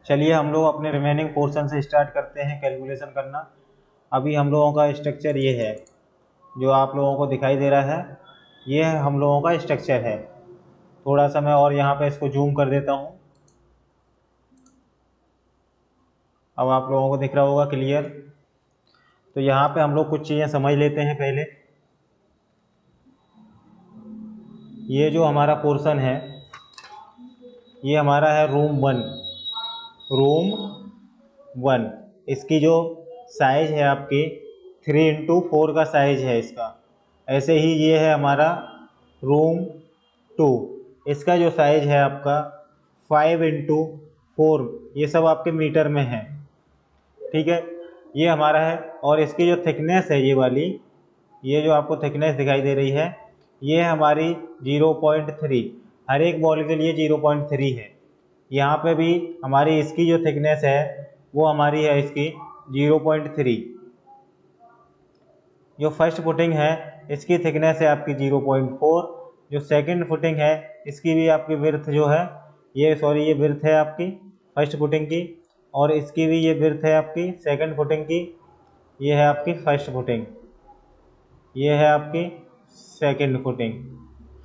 चलिए हम लोग अपने रिमेनिंग पोर्शन से स्टार्ट करते हैं कैलकुलेशन करना। अभी हम लोगों का स्ट्रक्चर ये है जो आप लोगों को दिखाई दे रहा है, ये हम लोगों का स्ट्रक्चर है। थोड़ा सा मैं और यहाँ पे इसको जूम कर देता हूँ, अब आप लोगों को दिख रहा होगा क्लियर। तो यहाँ पे हम लोग कुछ चीज़ें समझ लेते हैं पहले। ये जो हमारा पोर्शन है ये हमारा है रूम 1। इसकी जो साइज है आपकी 3x4 का साइज है इसका। ऐसे ही ये है हमारा रूम 2, इसका जो साइज है आपका 5x4, ये सब आपके मीटर में है, ठीक है। ये हमारा है और इसकी जो थिकनेस है ये वाली, ये जो आपको थिकनेस दिखाई दे रही है ये है हमारी 0.3। हर एक बॉल के लिए 0.3 है। यहाँ पे भी हमारी इसकी जो थिकनेस है वो हमारी है इसकी 0.3। जो फर्स्ट फुटिंग है इसकी थिकनेस है आपकी 0.4। जो सेकंड फुटिंग है इसकी भी आपकी विड्थ जो है ये विड्थ है आपकी फर्स्ट फुटिंग की, और इसकी भी ये विड्थ है आपकी सेकंड फुटिंग की। ये है आपकी फर्स्ट फुटिंग, ये है आपकी सेकंड फुटिंग,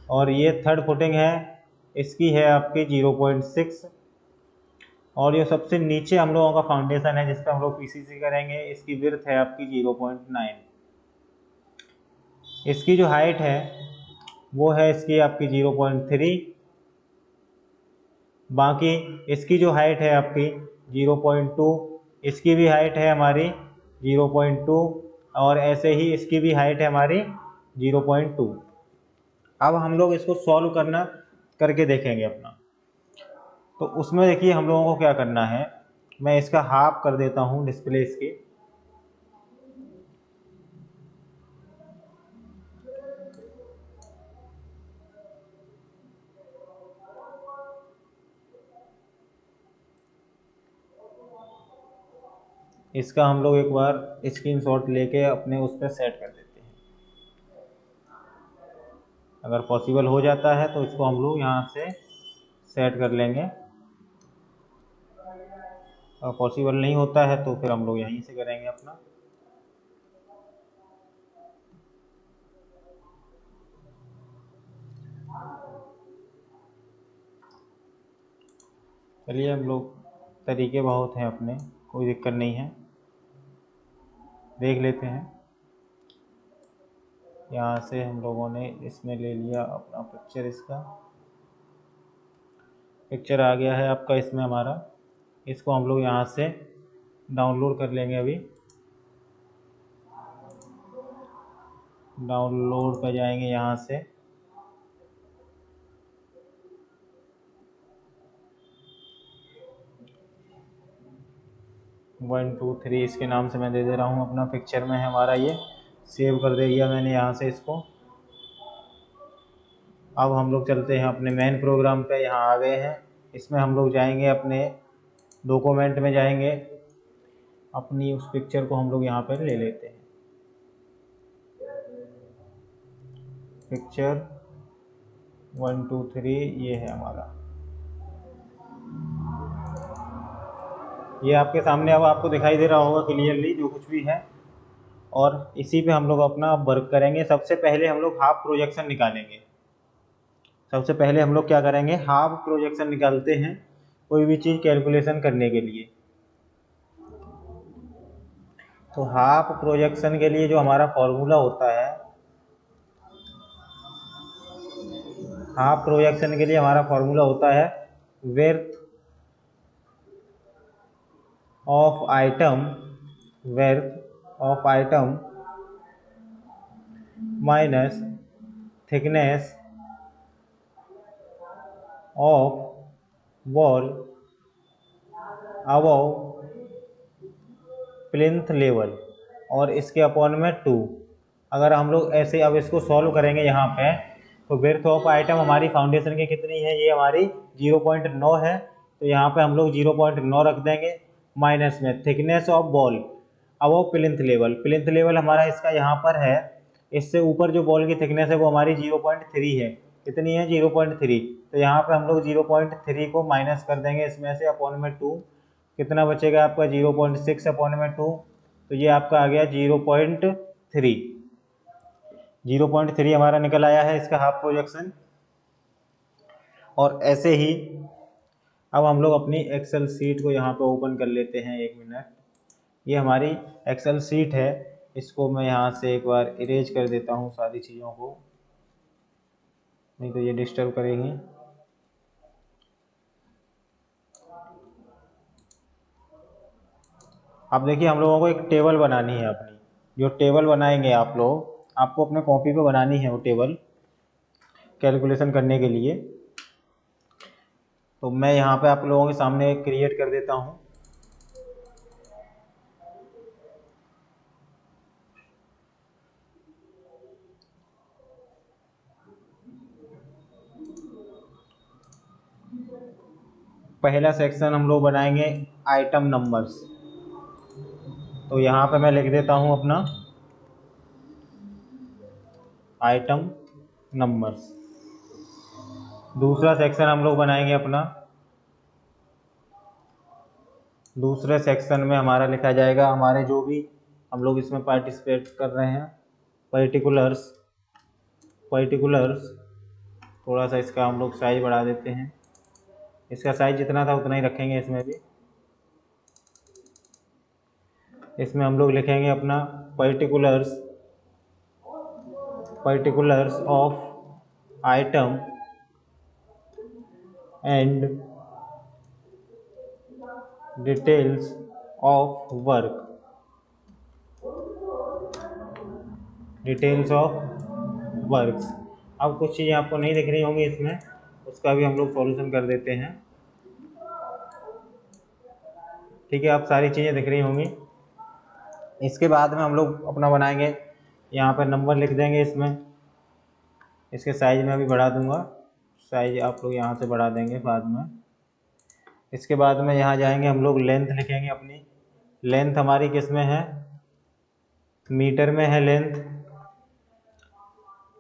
और ये थर्ड फुटिंग है, इसकी है आपकी 0.6। और ये सबसे नीचे हम लोगों का फाउंडेशन है जिस पर हम लोग पीसीसी करेंगे, इसकी विड्थ है आपकी 0.9। इसकी जो हाइट है वो है इसकी आपकी 0.3। बाकी इसकी जो हाइट है आपकी 0.2, इसकी भी हाइट है हमारी 0.2, और ऐसे ही इसकी भी हाइट है हमारी 0.2। अब हम लोग इसको सॉल्व करके देखेंगे अपना। तो उसमें देखिए हम लोगों को क्या करना है, मैं इसका हाफ कर देता हूँ डिस्प्ले इसकी। इसका हम लोग एक बार स्क्रीनशॉट लेके अपने उस पर सेट कर देते हैं। अगर पॉसिबल हो जाता है तो इसको हम लोग यहाँ से सेट कर लेंगे, और पॉसिबल नहीं होता है तो फिर हम लोग यहीं से करेंगे अपना। चलिए हम लोग, तरीके बहुत हैं अपने, कोई दिक्कत नहीं है, देख लेते हैं। यहाँ से हम लोगों ने इसमें ले लिया अपना पिक्चर, इसका पिक्चर आ गया है आपका इसमें हमारा। इसको हम लोग यहाँ से डाउनलोड कर लेंगे। अभी डाउनलोड पर जाएंगे यहाँ से, वन टू थ्री इसके नाम से मैं दे दे रहा हूँ अपना। पिक्चर में है हमारा, ये सेव कर दे दिया मैंने यहाँ से इसको। अब हम लोग चलते हैं अपने मेन प्रोग्राम पे, यहाँ आ गए हैं। इसमें हम लोग जाएंगे अपने डॉक्यूमेंट में जाएंगे, अपनी उस पिक्चर को हम लोग यहाँ पर ले लेते हैं। पिक्चर 1 2 3 ये है हमारा, ये आपके सामने अब आपको दिखाई दे रहा होगा क्लियरली जो कुछ भी है। और इसी पे हम लोग अपना वर्क करेंगे। सबसे पहले हम लोग हाफ प्रोजेक्शन निकालेंगे। सबसे पहले हम लोग क्या करेंगे, हाफ प्रोजेक्शन निकालते हैं कोई भी चीज़ कैलकुलेशन करने के लिए। तो हाफ प्रोजेक्शन के लिए जो हमारा फॉर्मूला होता है, हाफ प्रोजेक्शन के लिए हमारा फॉर्मूला होता है width of item minus thickness of wall above plinth level, और इसके अपॉन में 2। अगर हम लोग ऐसे अब इसको सॉल्व करेंगे यहाँ पे, तो विड्थ ऑफ आइटम हमारी फाउंडेशन की कितनी है, ये हमारी 0.9 है, तो यहाँ पे हम लोग 0.9 रख देंगे। माइनस में thickness of ball above plinth level, plinth level हमारा इसका यहाँ पर है, इससे ऊपर जो बॉल की थिकनेस है वो हमारी 0.3 है। कितनी है, 0.3। तो यहाँ पे हम लोग 0.3 को माइनस कर देंगे इसमें से, अपॉन में 2। कितना बचेगा आपका 0.6 अपॉन में 2, तो ये आपका आ गया 0.3। 0.3 हमारा निकल आया है इसका हाफ प्रोजेक्शन। और ऐसे ही अब हम लोग अपनी एक्सेल सीट को यहाँ पे ओपन कर लेते हैं। 1 मिनट, ये हमारी एक्सेल सीट है, इसको मैं यहाँ से एक बार इरेज कर देता हूँ सारी चीज़ों को, नहीं तो ये डिस्टर्ब करेंगी। अब देखिए हम लोगों को एक टेबल बनानी है अपनी, जो टेबल बनाएंगे आप लोग, आपको अपने कॉपी पे बनानी है वो टेबल कैलकुलेशन करने के लिए। तो मैं यहाँ पे आप लोगों के सामने क्रिएट कर देता हूँ। पहला सेक्शन हम लोग बनाएंगे आइटम नंबर्स, तो यहाँ पे मैं लिख देता हूँ अपना आइटम नंबर्स। दूसरा सेक्शन हम लोग बनाएंगे अपना, दूसरे सेक्शन में हमारा लिखा जाएगा हमारे जो भी हम लोग इसमें पार्टिसिपेट कर रहे हैं पर्टिकुलर्स। थोड़ा सा इसका हम लोग साइज बढ़ा देते हैं, इसका साइज जितना था उतना ही रखेंगे। इसमें हम लोग लिखेंगे अपना particulars of item and details of work. अब कुछ चीज़ें आपको नहीं दिख रही होंगी इसमें, उसका भी हम लोग सॉल्यूशन कर देते हैं। ठीक है, अब सारी चीज़ें दिख रही होंगी। इसके बाद में हम लोग अपना बनाएंगे, यहाँ पर नंबर लिख देंगे इसमें। इसके साइज में अभी बढ़ा दूंगा, साइज आप लोग यहाँ से बढ़ा देंगे बाद में। इसके बाद में यहाँ जाएंगे हम लोग, लेंथ लिखेंगे अपनी। लेंथ हमारी किस में है, मीटर में है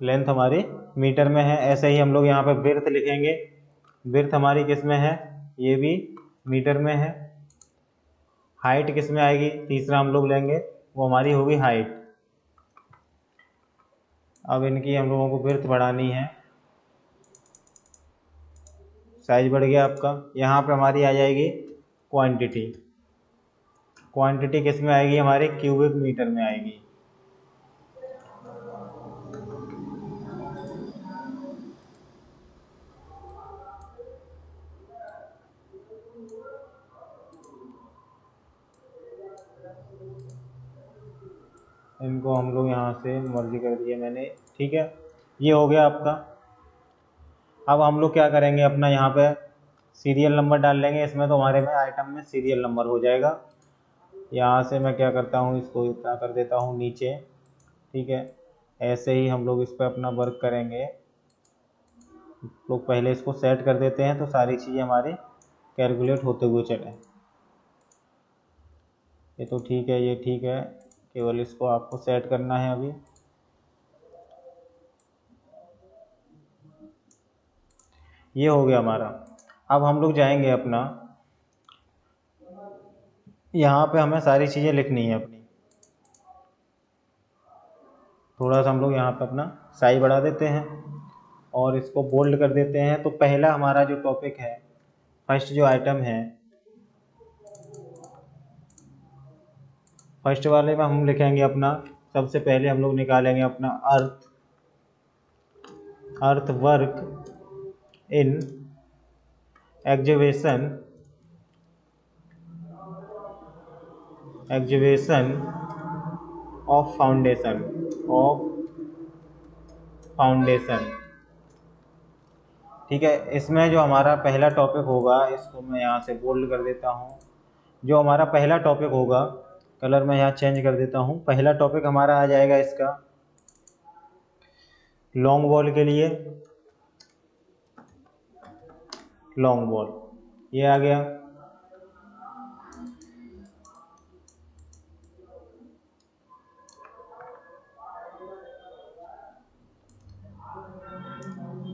लेंथ हमारी मीटर में है। ऐसे ही हम लोग यहाँ पे विड्थ लिखेंगे, विड्थ हमारी किस में है, ये भी मीटर में है। हाइट किस में आएगी, तीसरा हम लोग लेंगे, वो हमारी होगी हाइट। अब इनकी हम लोगों को विड्थ बढ़ानी है, साइज बढ़ गया आपका। यहाँ पे हमारी आ जाएगी क्वांटिटी किस में आएगी हमारी, क्यूबिक मीटर में आएगी। इनको हम लोग यहाँ से मर्जी कर दिए मैंने, ठीक है, ये हो गया आपका। अब हम लोग क्या करेंगे, अपना यहाँ पे सीरियल नंबर डाल लेंगे इसमें, तो हमारे में आइटम में सीरियल नंबर हो जाएगा। यहाँ से मैं क्या करता हूँ, इसको इतना कर देता हूँ नीचे, ठीक है। ऐसे ही हम लोग इस पर अपना वर्क करेंगे। लोग पहले इसको सेट कर देते हैं तो सारी चीज़ें हमारी कैलकुलेट होते हुए चले। ये तो ठीक है, ये ठीक है, केवल इसको आपको सेट करना है अभी। ये हो गया हमारा। अब हम लोग जाएंगे अपना, यहाँ पे हमें सारी चीज़ें लिखनी है अपनी। थोड़ा सा हम लोग यहाँ पे अपना साइज बढ़ा देते हैं और इसको बोल्ड कर देते हैं। तो पहला हमारा जो टॉपिक है, फर्स्ट जो आइटम है, फर्स्ट वाले में हम लिखेंगे अपना, सबसे पहले हम लोग निकालेंगे अपना अर्थ work in exhibition of foundation. ठीक है, इसमें जो हमारा पहला टॉपिक होगा, इसको मैं यहाँ से बोल्ड कर देता हूँ। जो हमारा पहला टॉपिक होगा, कलर मैं यहाँ चेंज कर देता हूँ। पहला टॉपिक हमारा आ जाएगा इसका लॉन्ग बॉल के लिए, लॉन्ग बॉल, ये आ गया।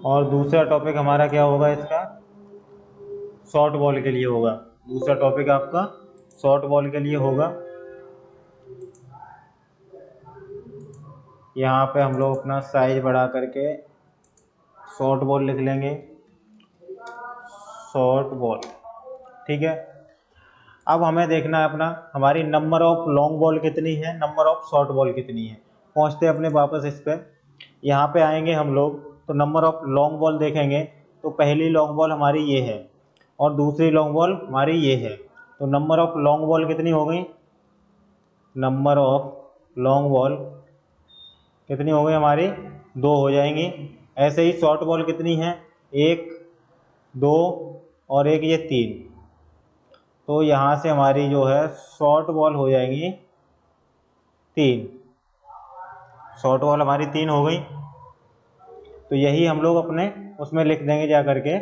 और दूसरा टॉपिक हमारा क्या होगा, इसका शॉर्ट बॉल के लिए होगा, दूसरा टॉपिक आपका शॉर्ट बॉल के लिए होगा। यहाँ पे हम लोग अपना साइज बढ़ा करके शॉर्ट बॉल लिख लेंगे, शॉर्ट बॉल। ठीक है, अब हमें देखना है अपना हमारी नंबर ऑफ लॉन्ग बॉल कितनी है, नंबर ऑफ शॉर्ट बॉल कितनी है। पहुँचते अपने वापस इस पर, यहाँ पे आएंगे हम लोग तो नंबर ऑफ लॉन्ग बॉल देखेंगे तो पहली लॉन्ग बॉल हमारी ये है और दूसरी लॉन्ग बॉल हमारी ये है। तो नंबर ऑफ लॉन्ग बॉल कितनी हो गई, नंबर ऑफ लॉन्ग बॉल कितनी हो गई हमारी, 2 हो जाएंगी। ऐसे ही शॉर्ट बॉल कितनी है, 1 2 और एक ये 3। तो यहाँ से हमारी जो है शॉर्ट बॉल हो जाएंगी 3, शॉर्ट बॉल हमारी 3 हो गई। तो यही हम लोग अपने उसमें लिख देंगे जा करके,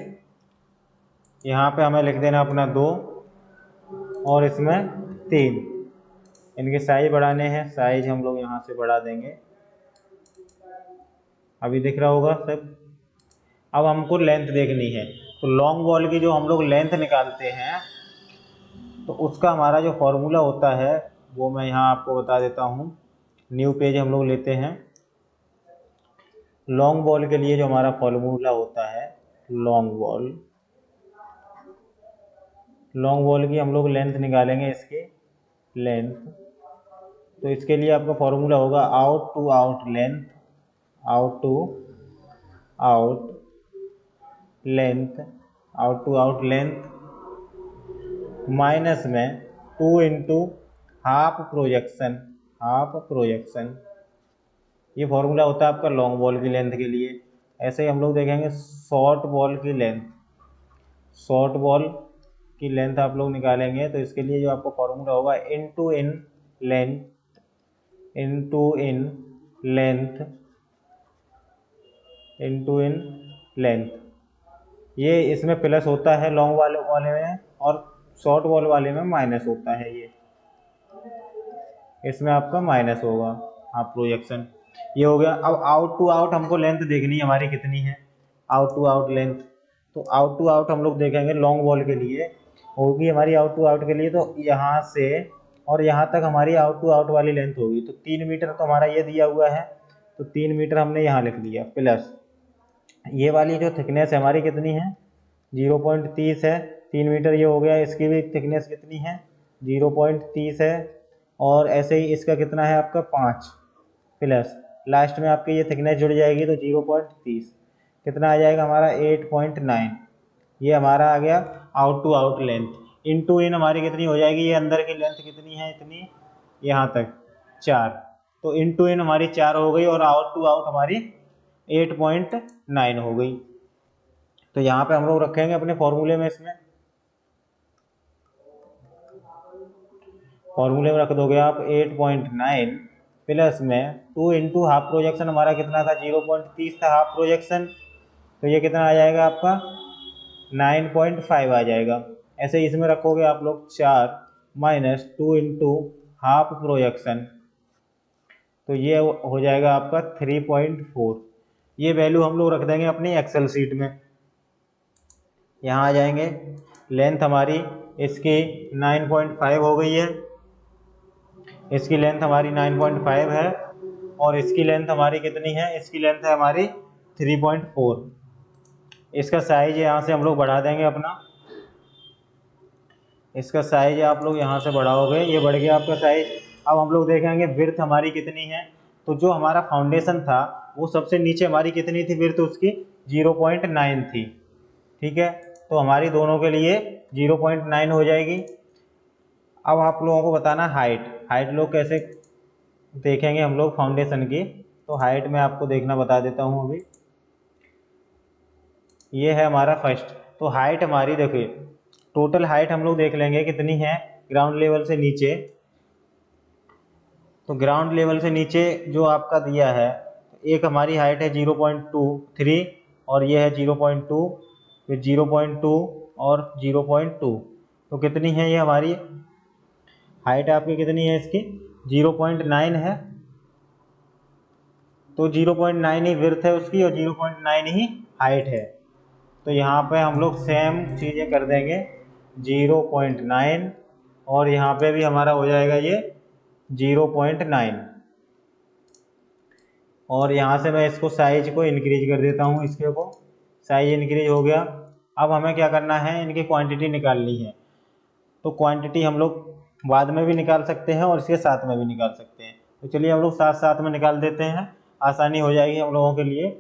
यहाँ पे हमें लिख देना अपना 2 और इसमें 3। इनके साइज बढ़ाने हैं, साइज हम लोग यहाँ से बढ़ा देंगे, अभी दिख रहा होगा सब। अब हमको लेंथ देखनी है, तो लॉन्ग बॉल की जो हम लोग लेंथ निकालते हैं तो उसका हमारा जो फॉर्मूला होता है वो मैं यहाँ आपको बता देता हूँ। न्यू पेज हम लोग लेते हैं। लॉन्ग बॉल के लिए जो हमारा फॉर्मूला होता है, लॉन्ग बॉल की हम लोग लेंथ निकालेंगे, इसकी लेंथ। तो इसके लिए आपका फॉर्मूला होगा out to out length, out to out length minus में 2 इंटू हाफ प्रोजेक्शन। ये फॉर्मूला होता है आपका लॉन्ग बॉल की लेंथ के लिए। ऐसे ही हम लोग देखेंगे शॉर्ट बॉल की लेंथ, शॉर्ट बॉल की लेंथ आप लोग निकालेंगे तो इसके लिए जो आपका फॉर्मूला होगा इंटू इन लेंथ। ये इसमें प्लस होता है लॉन्ग वाले में और शॉर्ट बॉल वाले में माइनस होता है, ये इसमें आपका माइनस होगा हाफ प्रोजेक्शन। ये हो गया। अब आउट टू आउट हमको लेंथ देखनी है हमारी कितनी है, आउट टू आउट लेंथ। तो आउट टू आउट हम लोग देखेंगे लॉन्ग बॉल के लिए होगी हमारी, आउट टू आउट के लिए तो यहाँ से और यहाँ तक हमारी आउट टू आउट वाली लेंथ होगी। तो 3 मीटर तो हमारा ये दिया हुआ है, तो 3 मीटर हमने यहाँ लिख दिया, प्लस ये वाली जो थिकनेस है हमारी कितनी है, 0.30 है। 3 मीटर ये हो गया, इसकी भी थिकनेस कितनी है, 0.30 है। और ऐसे ही इसका कितना है आपका 5, प्लस लास्ट में आपकी ये थिकनेस जुड़ जाएगी तो 0.30 कितना आ जाएगा हमारा 8.9। ये हमारा आ गया out to out length. Into इन हमारी कितनी हो जाएगी, ये अंदर की लेंथ कितनी है, इतनी यहाँ तक 4। तो इनटू इन हमारी 4 हो गई और आउट टू आउट हमारी 8.9 हो गई। तो यहाँ पे हम लोग रखेंगे अपने फॉर्मूले में, इसमें फॉर्मूले में रख दोगे आप 8.9 प्लस में 2 इंटू हाफ प्रोजेक्शन हमारा कितना था, 0.30 था हाफ प्रोजेक्शन। तो ये कितना आ जाएगा आपका 9.5 आ जाएगा। ऐसे इसमें रखोगे आप लोग 4 माइनस 2 इंटू हाफ प्रोजेक्शन, तो ये हो जाएगा आपका 3.4। ये वैल्यू हम लोग रख देंगे अपनी एक्सेल शीट में। यहाँ आ जाएंगे, लेंथ हमारी इसकी 9.5 हो गई है, इसकी लेंथ हमारी 9.5 है और इसकी लेंथ हमारी कितनी है, इसकी लेंथ है हमारी 3.4। इसका साइज यहाँ से हम लोग बढ़ा देंगे अपना, इसका साइज आप लोग यहाँ से बढ़ाओगे, ये बढ़ गया आपका साइज। अब हम लोग देखेंगे विड्थ हमारी कितनी है। तो जो हमारा फाउंडेशन था वो सबसे नीचे हमारी कितनी थी विड्थ, उसकी 0.9 थी। ठीक है, तो हमारी दोनों के लिए 0.9 हो जाएगी। अब आप लोगों को बताना हाइट लोग कैसे देखेंगे हम लोग फाउंडेशन की। तो हाइट में आपको देखना बता देता हूँ अभी। ये है हमारा फर्स्ट, तो हाइट हमारी देखिए, टोटल हाइट हम लोग देख लेंगे कितनी है ग्राउंड लेवल से नीचे। तो ग्राउंड लेवल से नीचे जो आपका दिया है, एक हमारी हाइट है 0.23 और ये है 0.2, फिर 0.2 और 0.2। तो कितनी है ये हमारी हाइट, आपकी कितनी है इसकी 0.9 है। तो 0.9 ही विड्थ है उसकी और 0.9 ही हाइट है। तो यहाँ पे हम लोग सेम चीज़ें कर देंगे, 0.9 और यहाँ पे भी हमारा हो जाएगा ये 0.9। और यहाँ से मैं इसको साइज को इंक्रीज कर देता हूँ, इसके को साइज इंक्रीज हो गया। अब हमें क्या करना है, इनकी क्वांटिटी निकालनी है। तो क्वांटिटी हम लोग बाद में भी निकाल सकते हैं और इसके साथ में भी निकाल सकते हैं। तो चलिए हम लोग साथ साथ में निकाल देते हैं, आसानी हो जाएगी हम लोगों के लिए।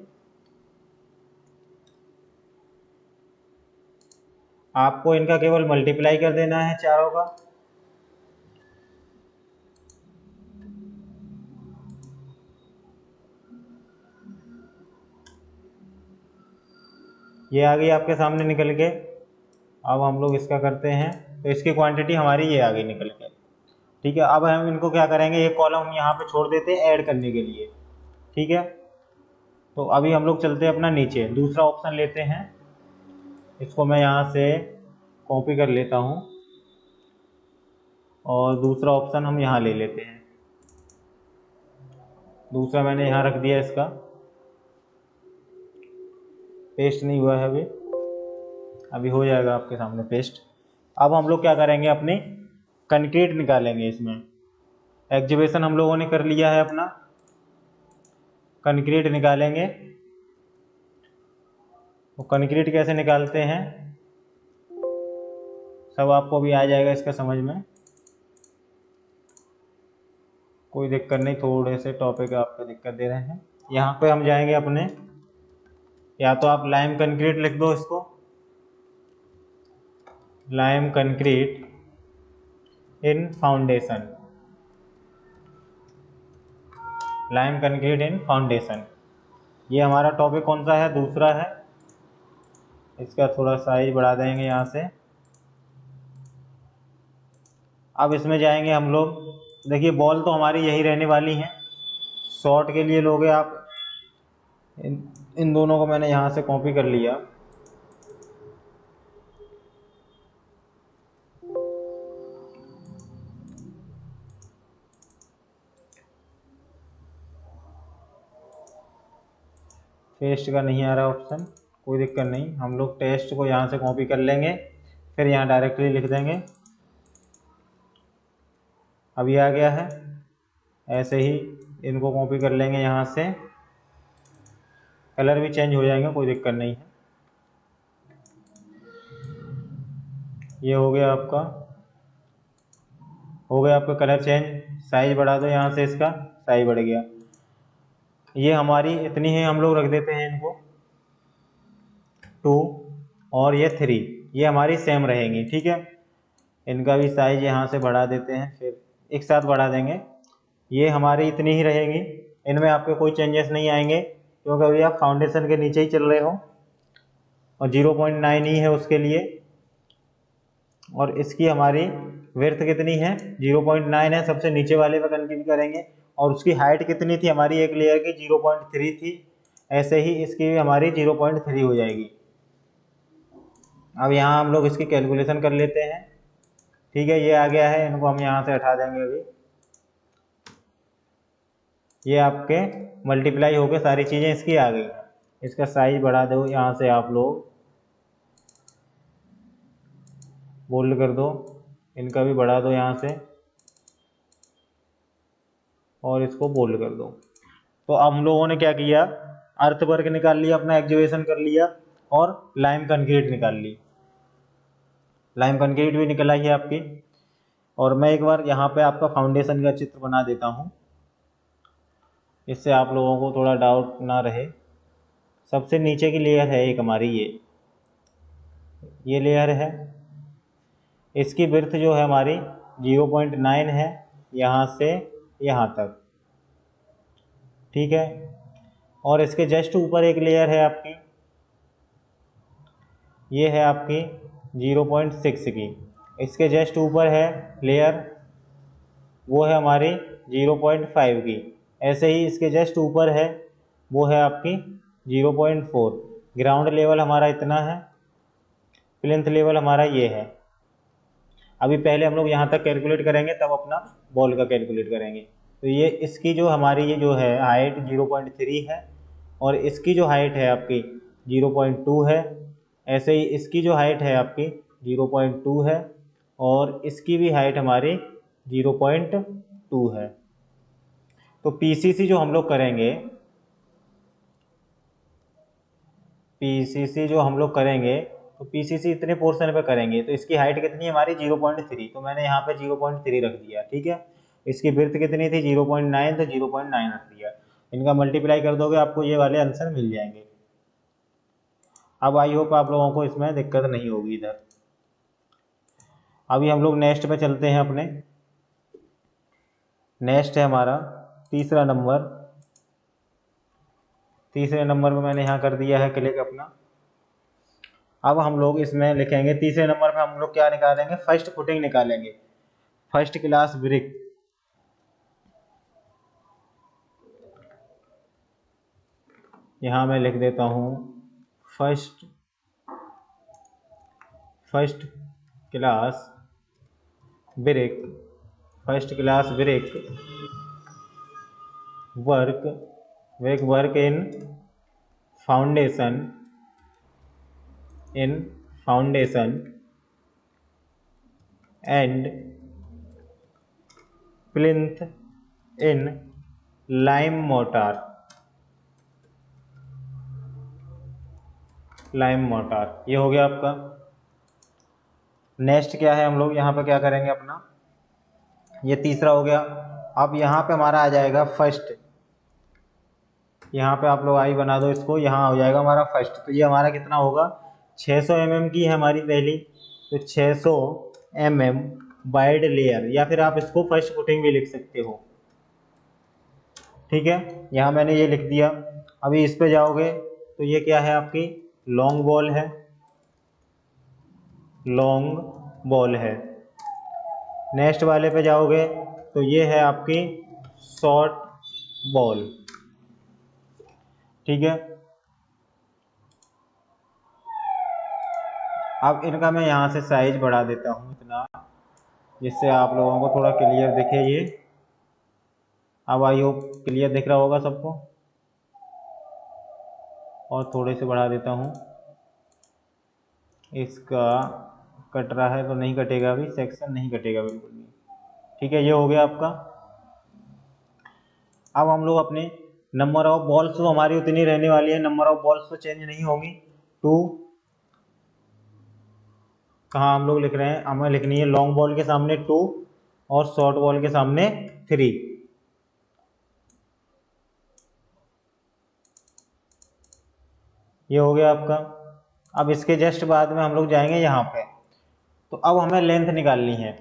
आपको इनका केवल मल्टीप्लाई कर देना है चारों का। ये आ गई आपके सामने निकल के। अब हम लोग इसका करते हैं, तो इसकी क्वांटिटी हमारी ये आ गई निकल के। ठीक है, अब हम इनको क्या करेंगे, एक कॉलम हम यहाँ पे छोड़ देते हैं ऐड करने के लिए। ठीक है, तो अभी हम लोग चलते हैं अपना नीचे, दूसरा ऑप्शन लेते हैं। इसको मैं यहाँ से कॉपी कर लेता हूँ और दूसरा ऑप्शन हम यहाँ ले लेते हैं। दूसरा मैंने यहाँ रख दिया, इसका पेस्ट नहीं हुआ है अभी हो जाएगा आपके सामने पेस्ट। अब हम लोग क्या करेंगे, अपनी कंक्रीट निकालेंगे। इसमें एग्जीबिशन हम लोगों ने कर लिया है अपना, कंक्रीट निकालेंगे। तो कंक्रीट कैसे निकालते हैं सब आपको भी आ जाएगा इसका समझ में, कोई दिक्कत नहीं। थोड़े से टॉपिक आपको दिक्कत दे रहे हैं। यहाँ पे हम जाएंगे अपने, या तो आप लाइम कंक्रीट लिख दो इसको, लाइम कंक्रीट इन फाउंडेशन, लाइम कंक्रीट इन फाउंडेशन। ये हमारा टॉपिक कौन सा है, दूसरा है। इसका थोड़ा साइज बढ़ा देंगे यहाँ से। अब इसमें जाएंगे हम लोग। देखिए बॉल तो हमारी यही रहने वाली है। शॉर्ट के लिए लोगे आप, इन दोनों को मैंने यहाँ से कॉपी कर लिया। पेस्ट का नहीं आ रहा ऑप्शन, कोई दिक्कत नहीं, हम लोग टेस्ट को यहाँ से कॉपी कर लेंगे, फिर यहाँ डायरेक्टली लिख देंगे। अब ये आ गया है। ऐसे ही इनको कॉपी कर लेंगे यहाँ से, कलर भी चेंज हो जाएंगे, कोई दिक्कत नहीं है। ये हो गया आपका, हो गया आपका कलर चेंज। साइज बढ़ा दो यहाँ से, इसका साइज बढ़ गया। ये हमारी इतनी है, हम लोग रख देते हैं इनको 2 और ये 3, ये हमारी सेम रहेंगी। ठीक है, इनका भी साइज यहाँ से बढ़ा देते हैं, फिर एक साथ बढ़ा देंगे। ये हमारी इतनी ही रहेंगी, इनमें आपके कोई चेंजेस नहीं आएंगे, क्योंकि अभी आप फाउंडेशन के नीचे ही चल रहे हो और 0.9 ही है उसके लिए। और इसकी हमारी विड्थ कितनी है, 0.9 है, सबसे नीचे वाले पे कंक्रीट करेंगे। और उसकी हाइट कितनी थी हमारी एक लेयर की, 0.3 थी। ऐसे ही इसकी भी हमारी 0.3 हो जाएगी। अब यहाँ हम लोग इसकी कैलकुलेशन कर लेते हैं। ठीक है, ये आ गया है, इनको हम यहाँ से हटा देंगे। अभी ये आपके मल्टीप्लाई होकर सारी चीज़ें इसकी आ गई। इसका साइज बढ़ा दो यहाँ से, आप लोग बोल्ड कर दो, इनका भी बढ़ा दो यहाँ से और इसको बोल्ड कर दो। तो अब हम लोगों ने क्या किया, अर्थ वर्क निकाल लिया, अपना एग्जीबिशन कर लिया और लाइम कंक्रीट निकाल ली। लाइम कंक्रीट भी निकल आई है आपकी। और मैं एक बार यहाँ पे आपका फाउंडेशन का चित्र बना देता हूँ, इससे आप लोगों को थोड़ा डाउट ना रहे। सबसे नीचे की लेयर है एक हमारी, ये लेयर है। इसकी विड्थ जो है हमारी 0.9 है, यहाँ से यहाँ तक। ठीक है, और इसके जस्ट ऊपर एक लेयर है आपकी, ये है आपकी 0.6 की। इसके जस्ट ऊपर है लेयर, वो है हमारी 0.5 की। ऐसे ही इसके जस्ट ऊपर है, वो है आपकी 0.4। ग्राउंड लेवल हमारा इतना है, प्लिंथ लेवल हमारा ये है। अभी पहले हम लोग यहाँ तक कैलकुलेट करेंगे, तब अपना बॉल का कैलकुलेट करेंगे। तो ये इसकी जो हमारी ये जो है हाइट 0.3 है, और इसकी जो हाइट है आपकी 0.2 है। ऐसे ही इसकी जो हाइट है आपकी 0.2 है और इसकी भी हाइट हमारी 0.2 है। तो पीसीसी जो हम लोग करेंगे, तो पीसीसी इतने पोर्शन पे करेंगे, तो इसकी हाइट कितनी है हमारी 0.3, तो मैंने यहाँ पे 0.3 रख दिया। ठीक है, इसकी विड्थ कितनी थी 0.9, तो 0.9 रख दिया। इनका मल्टीप्लाई कर दोगे आपको ये वाले आंसर मिल जाएंगे। अब आई होप आप लोगों को इसमें दिक्कत नहीं होगी इधर। अभी हम लोग नेक्स्ट पे चलते हैं अपने। नेक्स्ट है हमारा तीसरा नंबर। तीसरे नंबर पे मैंने यहाँ कर दिया है क्लिक अपना। अब हम लोग इसमें लिखेंगे तीसरे नंबर पे हम लोग क्या निकालेंगे, फर्स्ट फुटिंग निकालेंगे, फर्स्ट क्लास ब्रिक। यहाँ मैं लिख देता हूँ first class brick, first class brick work in foundation and plinth in lime motor. ये हो गया आपका। नेक्स्ट क्या है, हम लोग यहाँ पे क्या करेंगे अपना, ये तीसरा हो गया। अब यहाँ पे हमारा आ जाएगा फर्स्ट, यहाँ पे आप लोग आई बना दो इसको, यहाँ हो जाएगा हमारा फर्स्ट। तो ये हमारा कितना होगा, 600 mm की है हमारी पहली, तो 600 mm वाइड लेयर, या फिर आप इसको फर्स्ट फुटिंग भी लिख सकते हो। ठीक है, यहाँ मैंने ये लिख दिया। अभी इस पे जाओगे तो ये क्या है आपकी लॉन्ग बॉल है। नेक्स्ट वाले पे जाओगे तो ये है आपकी शॉर्ट बॉल। ठीक है, अब इनका मैं यहाँ से साइज बढ़ा देता हूँ इतना, जिससे आप लोगों को थोड़ा क्लियर दिखे ये। अब आई होप क्लियर दिख रहा होगा सबको, और थोड़े से बढ़ा देता हूँ। इसका कट रहा है तो नहीं कटेगा, अभी सेक्शन नहीं कटेगा बिल्कुल भी। ठीक है, ये हो गया आपका। अब हम लोग अपने नंबर ऑफ बॉल्स तो हमारी उतनी रहने वाली है, नंबर ऑफ बॉल्स तो चेंज नहीं होगी। 2 कहाँ हम लोग लिख रहे हैं, हमें लिखनी है लॉन्ग बॉल के सामने 2 और शॉर्ट बॉल के सामने 3। ये हो गया आपका। अब इसके जस्ट बाद में हम लोग जाएंगे यहाँ पे, तो अब हमें लेंथ निकालनी है।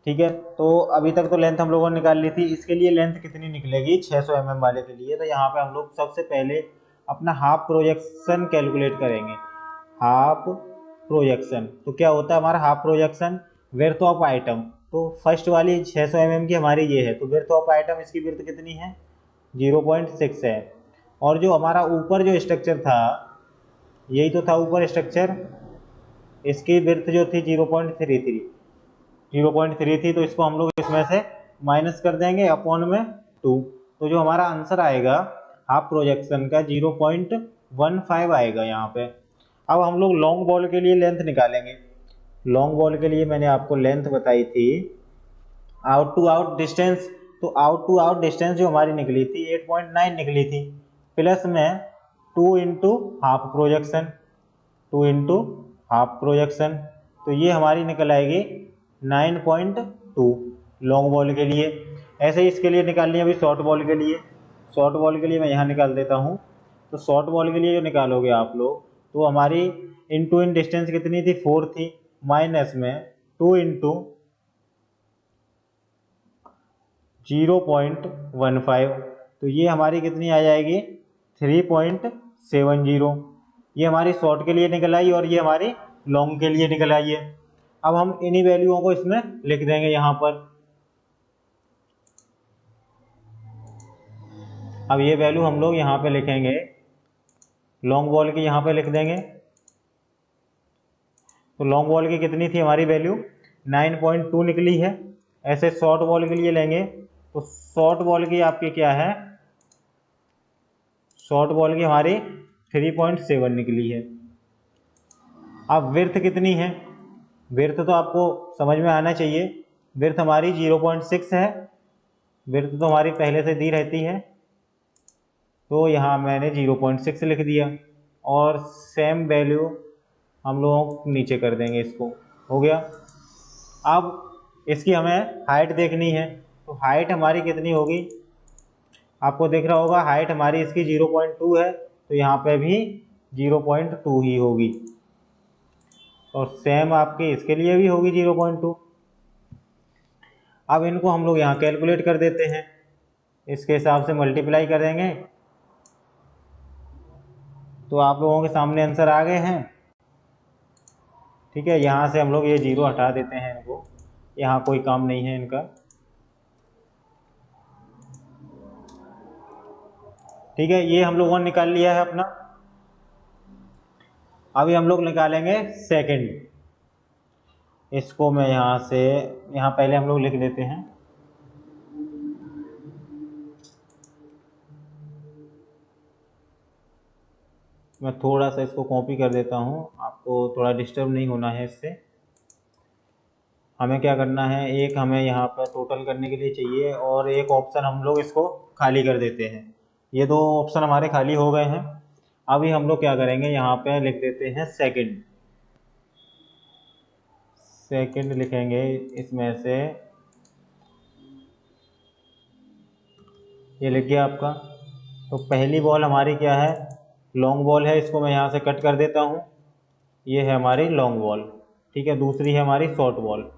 ठीक है, तो अभी तक तो लेंथ हम लोगों ने निकाल ली थी, इसके लिए लेंथ कितनी निकलेगी 600 mm वाले के लिए। तो यहाँ पे हम लोग सबसे पहले अपना हाफ प्रोजेक्शन कैलकुलेट करेंगे। हाफ प्रोजेक्शन तो क्या होता है हमारा half projection, width of item. तो फर्स्ट वाली 600 mm की हमारी ये है, तो विड्थ ऑफ आइटम इसकी विड्थ कितनी है 0.6 है। और जो हमारा ऊपर जो स्ट्रक्चर था, यही तो था ऊपर स्ट्रक्चर, इसकी विड्थ जो थी 0.3 थी, तो इसको हम लोग इसमें से माइनस कर देंगे अपॉन में 2। तो जो हमारा आंसर आएगा हाफ प्रोजेक्शन का 0.15 आएगा यहाँ पे। अब हम लोग लॉन्ग बॉल के लिए लेंथ निकालेंगे। लॉन्ग बॉल के लिए मैंने आपको लेंथ बताई थी आउट टू आउट डिस्टेंस, तो आउट टू आउट डिस्टेंस जो हमारी निकली थी 8.9 निकली थी, प्लस में 2 इंटू हाफ प्रोजेक्शन, तो ये हमारी निकल आएगी 9.2 लॉन्ग बॉल के लिए। ऐसे ही इसके लिए निकालनी है अभी शॉर्ट बॉल के लिए। शॉर्ट बॉल के लिए मैं यहाँ निकाल देता हूँ। तो शॉर्ट बॉल के लिए जो निकालोगे आप लोग, तो हमारी इन डिस्टेंस कितनी थी 4 थी, माइनस में 2 इंटू 0.15, तो ये हमारी कितनी आ जाएगी 3.70। ये हमारी शॉर्ट के लिए निकल आई और ये हमारी लॉन्ग के लिए निकल आई है। अब हम इन्हीं वैल्यूओं को इसमें लिख देंगे यहाँ पर। अब ये वैल्यू हम लोग यहाँ पे लिखेंगे, लॉन्ग बॉल की यहाँ पे लिख देंगे। तो लॉन्ग बॉल की कितनी थी हमारी वैल्यू 9.2 निकली है। ऐसे शॉर्ट बॉल के लिए लेंगे, तो शॉर्ट बॉल की आपकी क्या है, शॉर्ट बॉल की हमारी 3.7 निकली है। अब विड्थ कितनी है, विड्थ तो आपको समझ में आना चाहिए। विड्थ हमारी 0.6 है, विड्थ तो हमारी पहले से दी रहती है, तो यहाँ मैंने 0.6 लिख दिया और सेम वैल्यू हम लोग नीचे कर देंगे, इसको हो गया। अब इसकी हमें हाइट देखनी है, तो हाइट हमारी कितनी होगी, आपको दिख रहा होगा हाइट हमारी इसकी 0.2 है, तो यहाँ पे भी 0.2 ही होगी और सेम आपकी इसके लिए भी होगी 0.2। अब इनको हम लोग यहाँ कैलकुलेट कर देते हैं, इसके हिसाब से मल्टीप्लाई करेंगे तो आप लोगों के सामने आंसर आ गए हैं। ठीक है, यहाँ से हम लोग ये 0 हटा देते हैं, इनको यहाँ कोई काम नहीं है इनका। ठीक है, ये हम लोगों ने निकाल लिया है अपना। अभी हम लोग निकालेंगे सेकंड। इसको मैं यहाँ से, यहाँ पहले हम लोग लिख देते हैं, मैं थोड़ा सा इसको कॉपी कर देता हूँ, आपको थोड़ा डिस्टर्ब नहीं होना है इससे। हमें क्या करना है, एक हमें यहाँ पर टोटल करने के लिए चाहिए और एक ऑप्शन हम लोग इसको खाली कर देते हैं। ये दो ऑप्शन हमारे खाली हो गए हैं। अभी हम लोग क्या करेंगे, यहाँ पे लिख देते हैं सेकंड। सेकंड लिखेंगे इसमें से, ये लिख गया आपका। तो पहली बॉल हमारी क्या है, लॉन्ग बॉल है, इसको मैं यहाँ से कट कर देता हूँ, ये है हमारी लॉन्ग बॉल। ठीक है, दूसरी है हमारी शॉर्ट बॉल,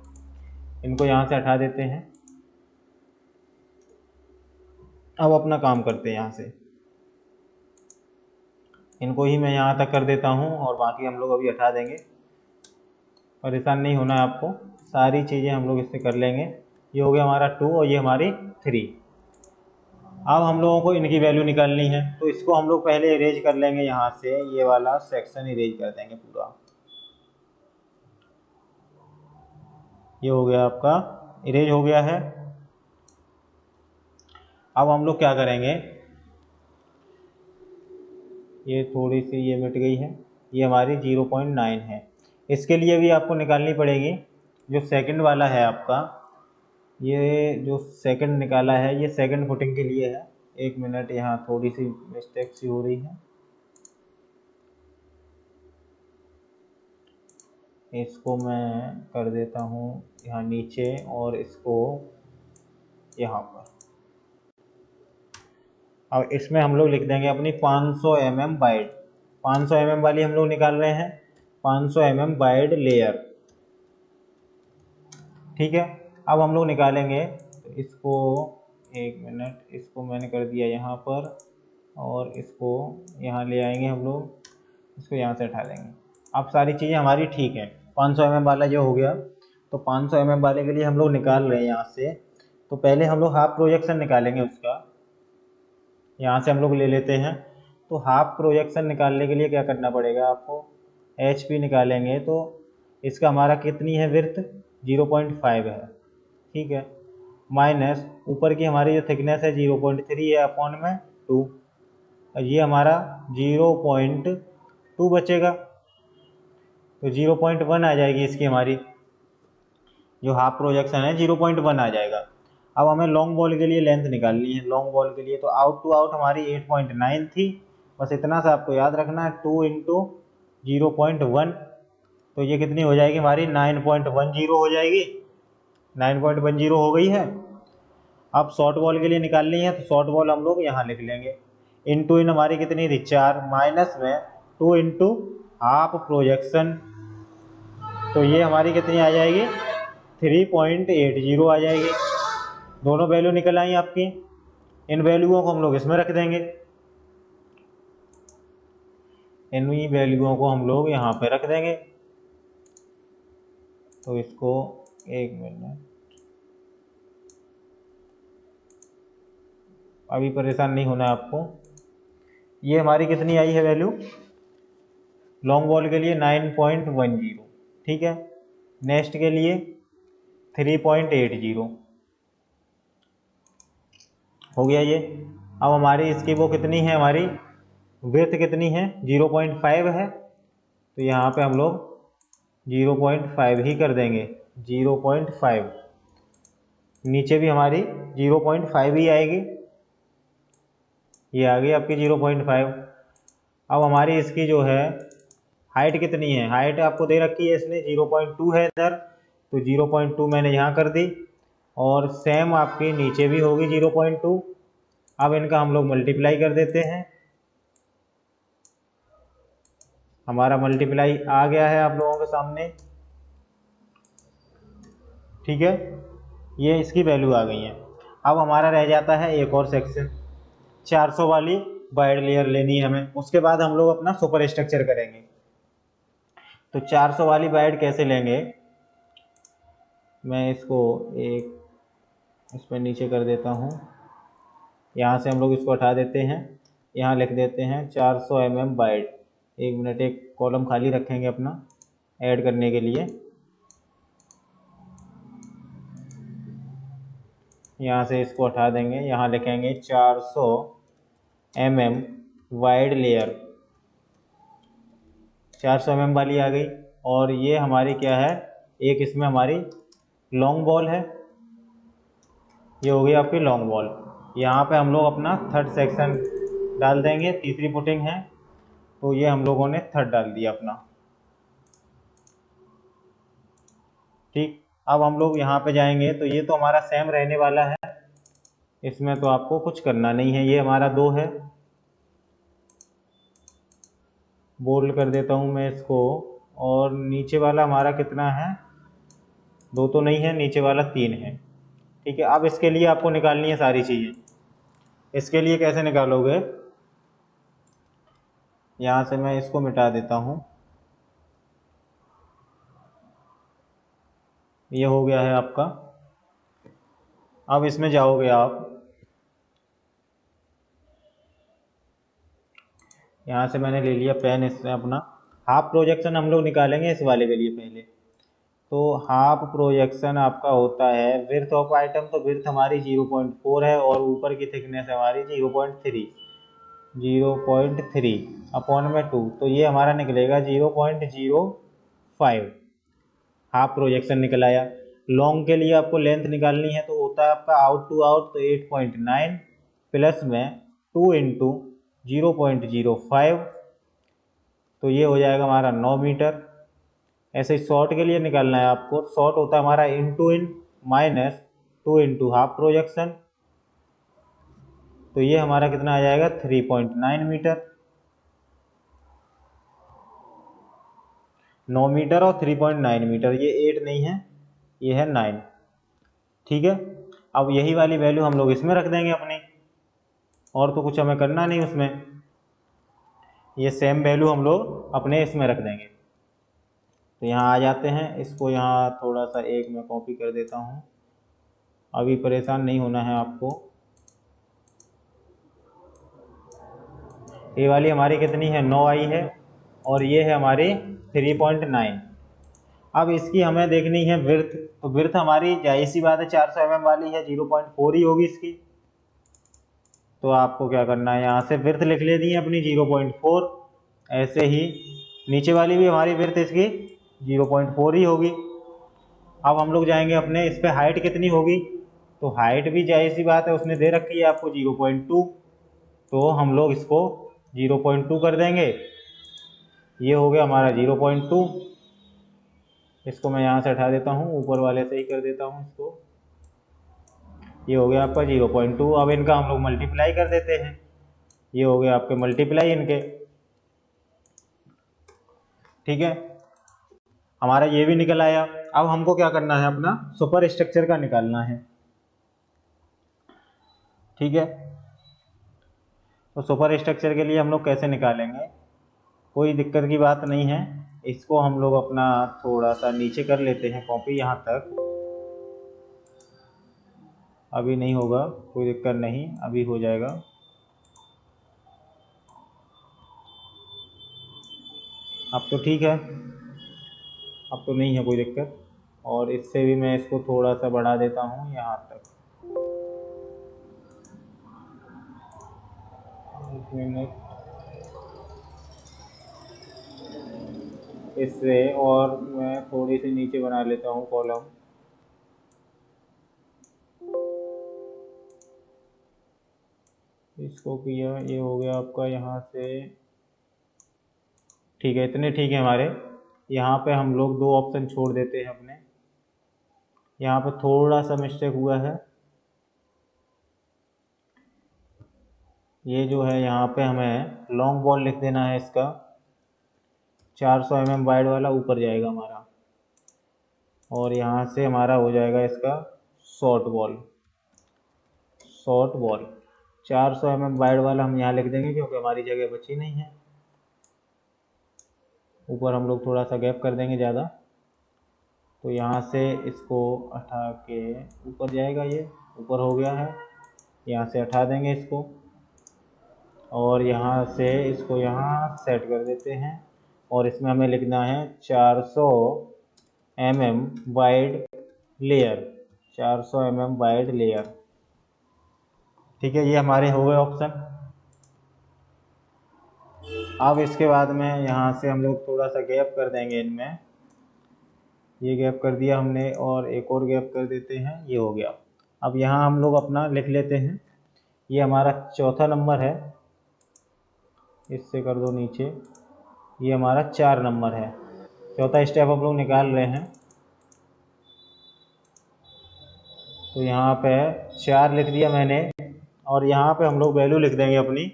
इनको यहाँ से हटा देते हैं। अब अपना काम करते हैं, यहाँ से इनको ही मैं यहाँ तक कर देता हूँ और बाकी हम लोग अभी हटा देंगे। परेशान नहीं होना है आपको, सारी चीज़ें हम लोग इससे कर लेंगे। ये हो गया हमारा 2 और ये हमारी 3। अब हम लोगों को इनकी वैल्यू निकालनी है, तो इसको हम लोग पहले इरेज कर लेंगे, यहाँ से ये वाला सेक्शन इरेज कर देंगे पूरा। ये हो गया आपका, इरेज हो गया है। अब हम लोग क्या करेंगे, ये थोड़ी सी ये मिट गई है, ये हमारी 0.9 है। इसके लिए भी आपको निकालनी पड़ेगी, जो सेकंड वाला है आपका, ये जो सेकंड निकाला है ये सेकंड फुटिंग के लिए है। एक मिनट, यहाँ थोड़ी सी मिस्टेक सी हो रही है, इसको मैं कर देता हूँ यहाँ नीचे और इसको यहाँ पर। अब इसमें हम लोग लिख देंगे अपनी 500 mm वाइड, 500 mm वाली हम लोग निकाल रहे हैं, 500 mm वाइड लेयर। ठीक है, अब हम लोग निकालेंगे, तो इसको एक मिनट, इसको मैंने कर दिया यहाँ पर और इसको यहाँ ले आएंगे हम लोग, इसको यहाँ से हटा देंगे। अब सारी चीज़ें हमारी ठीक है। 500 mm वाला जो हो गया, तो 500 mm वाले के लिए हम लोग निकाल रहे हैं यहाँ से। तो पहले हम लोग हाफ प्रोजेक्शन निकालेंगे उसका, यहाँ से हम लोग ले लेते हैं। तो हाफ प्रोजेक्शन निकालने के लिए क्या करना पड़ेगा आपको, HP निकालेंगे, तो इसका हमारा कितनी है विड्थ, 0.5 है। ठीक है, माइनस ऊपर की हमारी जो थिकनेस है 0.3 है अपॉन में 2, और ये हमारा 0.2 बचेगा, तो 0.1 आ जाएगी इसकी हमारी जो हाफ प्रोजेक्शन है, 0.1 आ जाएगा। अब हमें लॉन्ग बॉल के लिए लेंथ निकालनी है, लॉन्ग बॉल के लिए तो आउट टू आउट हमारी 8.9 थी, बस इतना सा आपको याद रखना है, 2 × 0.1, तो ये कितनी हो जाएगी हमारी 9.10 हो जाएगी, 9.10 हो गई है। अब शॉर्ट बॉल के लिए निकालनी है, तो शॉर्ट बॉल हम लोग यहाँ लिख लेंगे, इनटू इन हमारी कितनी थी 4, माइनस में 2 × हाफ प्रोजेक्शन, तो ये हमारी कितनी आ जाएगी 3.80 आ जाएगी। दोनों वैल्यू निकल आई आपकी, इन वैल्यूओं को हम लोग इसमें रख देंगे, इन वैल्यूओं को हम लोग यहाँ पे रख देंगे। तो इसको एक मिनट, अभी परेशान नहीं होना है आपको। ये हमारी कितनी आई है वैल्यू लॉन्ग बॉल के लिए 9.10, ठीक है। नेक्स्ट के लिए 3.80 हो गया ये। अब हमारी इसकी वो कितनी है, हमारी विड्थ कितनी है 0.5 है, तो यहाँ पे हम लोग 0.5 ही कर देंगे, 0.5। नीचे भी हमारी 0.5 ही आएगी, ये आ गई आपकी 0.5। अब हमारी इसकी जो है हाइट कितनी है, हाइट आपको दे रखी है इसने 0.2 है इधर, तो 0.2 मैंने यहाँ कर दी, और सेम आपकी नीचे भी होगी 0.2। अब इनका हम लोग मल्टीप्लाई कर देते हैं, हमारा मल्टीप्लाई आ गया है आप लोगों के सामने, ठीक है, ये इसकी वैल्यू आ गई है। अब हमारा रह जाता है एक और सेक्शन, 400 वाली वाइड लेयर लेनी है हमें, उसके बाद हम लोग अपना सुपर स्ट्रक्चर करेंगे। तो 400 वाली वाइड कैसे लेंगे, मैं इसको एक इस पर नीचे कर देता हूँ, यहाँ से हम लोग इसको हटा देते हैं, यहाँ लिख देते हैं 400 mm वाइड। एक मिनट, एक कॉलम खाली रखेंगे अपना ऐड करने के लिए, यहाँ से इसको हटा देंगे, यहाँ लिखेंगे 400 mm वाइड लेयर, 400 mm वाली आ गई। और ये हमारी क्या है, एक इसमें हमारी लॉन्ग बॉल है, ये हो गई आपकी लॉन्ग बॉल। यहाँ पे हम लोग अपना थर्ड सेक्शन डाल देंगे, तीसरी पुटिंग है, तो ये हम लोगों ने थर्ड डाल दिया अपना, ठीक। अब हम लोग यहाँ पे जाएंगे, तो ये तो हमारा सेम रहने वाला है, इसमें तो आपको कुछ करना नहीं है, ये हमारा 2 है, बोल्ड कर देता हूँ मैं इसको। और नीचे वाला हमारा कितना है, 2 तो नहीं है, नीचे वाला 3 है, ठीक है। अब इसके लिए आपको निकालनी है सारी चीज़ें, इसके लिए कैसे निकालोगे, यहाँ से मैं इसको मिटा देता हूँ, ये हो गया है आपका। अब इसमें जाओगे आप, यहाँ से मैंने ले लिया पेन, इससे अपना हाफ प्रोजेक्शन हम लोग निकालेंगे इस वाले के लिए पहले। तो हाफ प्रोजेक्शन आपका होता है विड्थ ऑफ आइटम, तो विड्थ हमारी 0.4 है, और ऊपर की थिकनेस हमारी 0.3 अपॉन में 2, तो ये हमारा निकलेगा 0.05। हाफ प्रोजेक्शन निकल आया। लॉन्ग के लिए आपको लेंथ निकालनी है, तो होता है आपका आउट टू आउट, तो 8.9 प्लस में 2 इंटू 0.05, तो ये हो जाएगा हमारा 9 मीटर। ऐसे ही शॉर्ट के लिए निकालना है आपको, शॉर्ट होता है हमारा इंटू इन माइनस 2 इंटू हाफ प्रोजेक्शन, तो ये हमारा कितना आ जाएगा 3.9 मीटर। 9 मीटर और 3.9 मीटर, ये 8 नहीं है, ये है 9, ठीक है। अब यही वाली वैल्यू हम लोग इसमें रख देंगे अपनी, और तो कुछ हमें करना नहीं उसमें, ये सेम वैल्यू हम लोग अपने इसमें रख देंगे। तो यहाँ आ जाते हैं, इसको यहाँ थोड़ा सा एक मैं कॉपी कर देता हूँ, अभी परेशान नहीं होना है आपको। ये वाली हमारी कितनी है, 9 आई है, और ये है हमारी 3.9। अब इसकी हमें देखनी है विड्थ, तो विड्थ हमारी जाहिर सी बात है 400 mm वाली है, 0.4 ही होगी इसकी। तो आपको क्या करना है, यहाँ से विड्थ लिख लेनी है अपनी 0.4, ऐसे ही नीचे वाली भी हमारी विड्थ इसकी 0.4 ही होगी। अब हम लोग जाएंगे अपने इस पे हाइट कितनी होगी, तो हाइट भी जाहिर सी बात है उसने दे रखी है आपको 0.2, तो हम लोग इसको 0.2 कर देंगे, ये हो गया हमारा 0.2। इसको मैं यहाँ से हटा देता हूँ, ऊपर वाले से ही कर देता हूँ इसको, ये हो गया आपका 0.2। अब इनका हम लोग मल्टीप्लाई कर देते हैं, ये हो गया आपके मल्टीप्लाई इनके, ठीक है, हमारा ये भी निकल आया। अब हमको क्या करना है, अपना सुपर स्ट्रक्चर का निकालना है, ठीक है। तो सुपर स्ट्रक्चर के लिए हम लोग कैसे निकालेंगे, कोई दिक्कत की बात नहीं है, इसको हम लोग अपना थोड़ा सा नीचे कर लेते हैं कॉपी यहाँ तक, अभी नहीं होगा कोई दिक्कत नहीं, अभी हो जाएगा। अब तो ठीक है, अब तो नहीं है कोई दिक्कत, और इससे भी मैं इसको थोड़ा सा बढ़ा देता हूँ यहाँ तक, एक मिनट, इससे, और मैं थोड़ी सी नीचे बना लेता हूँ कॉलम। इसको किया, ये हो गया आपका यहाँ से, ठीक है, इतने ठीक है हमारे। यहाँ पे हम लोग 2 ऑप्शन छोड़ देते हैं अपने, यहाँ पे थोड़ा सा मिस्टेक हुआ है। ये जो है यहाँ पे हमें लॉन्ग बॉल लिख देना है, इसका 400 mm वाइड वाला ऊपर जाएगा हमारा, और यहाँ से हमारा हो जाएगा इसका short ball. Short ball 400 mm wide वाला हम यहाँ लिख देंगे क्योंकि हमारी जगह बची नहीं है। ऊपर हम लोग थोड़ा सा गैप कर देंगे ज़्यादा, तो यहाँ से इसको हटा के ऊपर जाएगा, ये ऊपर हो गया है। यहाँ से हटा देंगे इसको, और यहाँ से इसको यहाँ सेट कर देते हैं, और इसमें हमें लिखना है 400 mm wide layer, 400 mm wide layer. ठीक है, ये हमारे हो गए ऑप्शन। अब इसके बाद में यहाँ से हम लोग थोड़ा सा गैप कर देंगे इनमें, ये गैप कर दिया हमने, और एक और गैप कर देते हैं, ये हो गया। अब यहाँ हम लोग अपना लिख लेते हैं, ये हमारा चौथा नंबर है, इससे कर दो नीचे, ये हमारा 4 नंबर है। चौथा स्टेप हम लोग निकाल रहे हैं, तो यहाँ पे 4 लिख दिया मैंने, और यहाँ पे हम लोग वैल्यू लिख देंगे अपनी।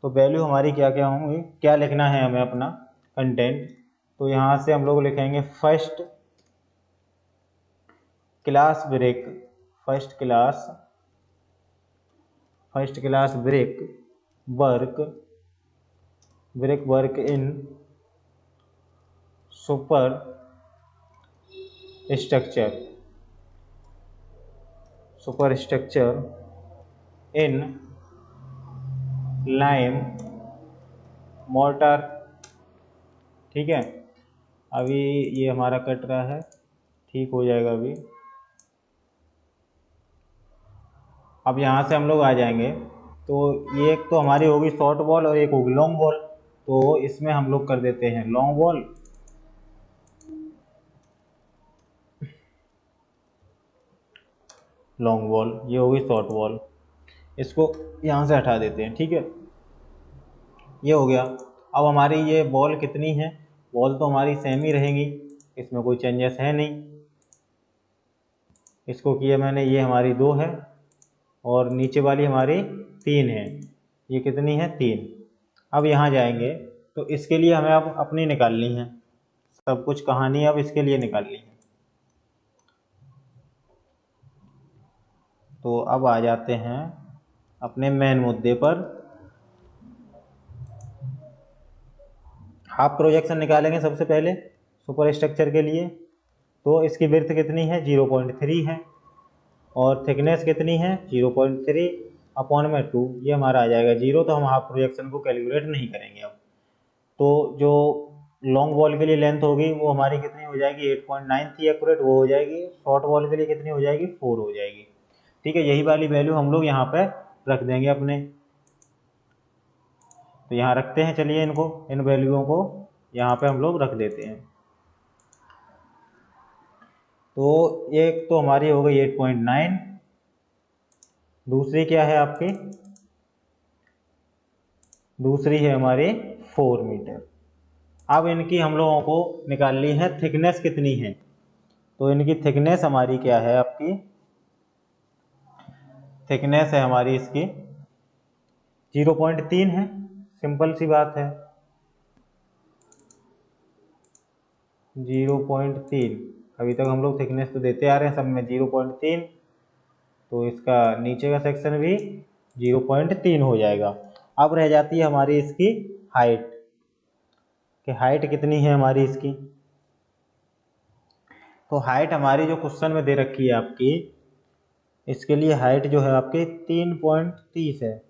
तो वैल्यू हमारी क्या क्या होंगी, क्या लिखना है हमें अपना कंटेंट, तो यहाँ से हम लोग लिखेंगे first class brick, first class brick work in superstructure in lime mortar. ठीक है, अभी ये हमारा कट रहा है, ठीक हो जाएगा अभी। अब यहाँ से हम लोग आ जाएंगे, तो ये एक तो हमारी होगी शॉर्ट बॉल और एक होगी लॉन्ग बॉल, तो इसमें हम लोग कर देते हैं लॉन्ग बॉल। ये होगी शॉर्ट बॉल, इसको यहाँ से हटा देते हैं। ठीक है, ये हो गया। अब हमारी ये बॉल कितनी है, बॉल तो हमारी सेम ही रहेंगी, इसमें कोई चेंजेस है नहीं। इसको किया मैंने, ये हमारी 2 है, और नीचे वाली हमारी 3 है। ये कितनी है, 3। अब यहाँ जाएंगे, तो इसके लिए हमें अब अपनी निकालनी है, सब कुछ कहानी अब इसके लिए निकालनी है। तो अब आ जाते हैं अपने मेन मुद्दे पर। हाफ प्रोजेक्शन निकालेंगे सबसे पहले सुपर स्ट्रक्चर के लिए। तो इसकी विड्थ कितनी है, 0.3 है, और थिकनेस कितनी है, 0.3 अपॉन में 2, ये हमारा आ जाएगा 0। तो हम हाफ प्रोजेक्शन को कैलकुलेट नहीं करेंगे अब। तो जो लॉन्ग बॉल के लिए लेंथ होगी वो हमारी कितनी हो जाएगी, 8.9 थी एक्यूरेट, वो हो जाएगी। शॉर्ट बॉल के लिए कितनी हो जाएगी, 4 हो जाएगी। ठीक है, यही वाली वैल्यू हम लोग यहाँ पे रख देंगे अपने। तो यहाँ रखते हैं, चलिए इनको, इन वैल्यूओं को यहाँ पे हम लोग रख देते हैं। तो एक तो हमारी हो गई 8.9, दूसरी क्या है आपकी, दूसरी है हमारी 4 मीटर। अब इनकी हम लोगों को निकालनी है थिकनेस कितनी है। तो इनकी थिकनेस हमारी क्या है, आपकी थिकनेस है हमारी इसकी 0.3 है, सिंपल सी बात है, 0.3। अभी तक हम लोग थिकनेस तो देते आ रहे हैं सब में 0.3, तो इसका नीचे का सेक्शन भी 0.3 हो जाएगा। अब रह जाती है हमारी इसकी हाइट, कि हाइट कितनी है हमारी इसकी। तो हाइट हमारी जो क्वेश्चन में दे रखी है आपकी, इसके लिए हाइट जो है आपकी 3.30 है।